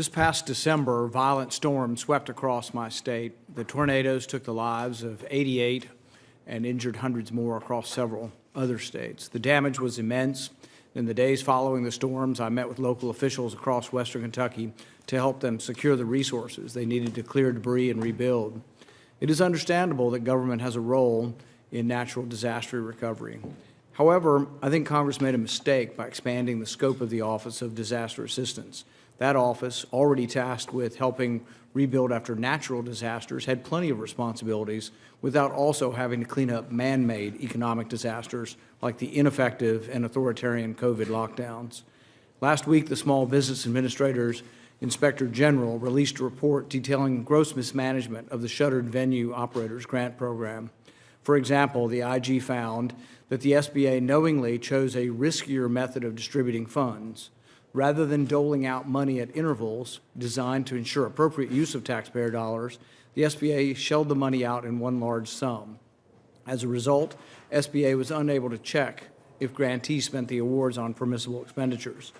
This past December, violent storms swept across my state. The tornadoes took the lives of 88 and injured hundreds more across several other states. The damage was immense. In the days following the storms, I met with local officials across western Kentucky to help them secure the resources they needed to clear debris and rebuild. It is understandable that government has a role in natural disaster recovery. However, I think Congress made a mistake by expanding the scope of the Office of Disaster Assistance. That office, already tasked with helping rebuild after natural disasters, had plenty of responsibilities without also having to clean up man-made economic disasters like the ineffective and authoritarian COVID lockdowns. Last week, the Small Business Administrator's Inspector General released a report detailing gross mismanagement of the Shuttered Venue Operators Grant Program. For example, the IG found that the SBA knowingly chose a riskier method of distributing funds. Rather than doling out money at intervals designed to ensure appropriate use of taxpayer dollars, the SBA shelled the money out in one large sum. As a result, SBA was unable to check if grantees spent the awards on permissible expenditures.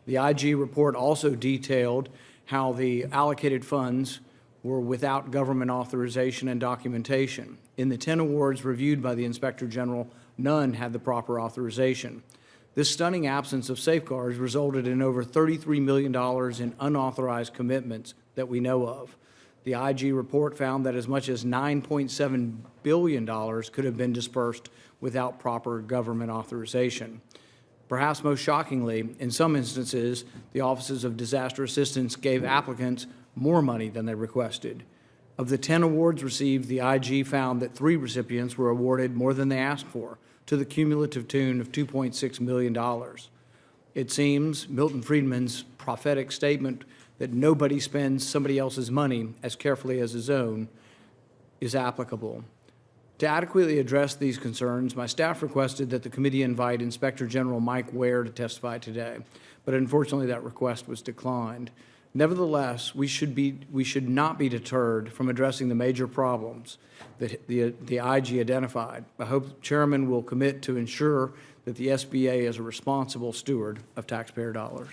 The IG report also detailed how the allocated funds were without government authorization and documentation. In the 10 awards reviewed by the Inspector General, none had the proper authorization. This stunning absence of safeguards resulted in over $33 million in unauthorized commitments that we know of. The IG report found that as much as $9.7 billion could have been dispersed without proper government authorization. Perhaps most shockingly, in some instances, the Offices of Disaster Assistance gave applicants more money than they requested. Of the 10 awards received, the IG found that 3 recipients were awarded more than they asked for, to the cumulative tune of $2.6 million. It seems Milton Friedman's prophetic statement that nobody spends somebody else's money as carefully as his own is applicable. To adequately address these concerns, my staff requested that the committee invite Inspector General Mike Ware to testify today, but unfortunately that request was declined. Nevertheless, we should not be deterred from addressing the major problems that the IG identified. I hope the Chairman will commit to ensure that the SBA is a responsible steward of taxpayer dollars.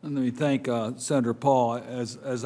And let me thank Senator Paul. As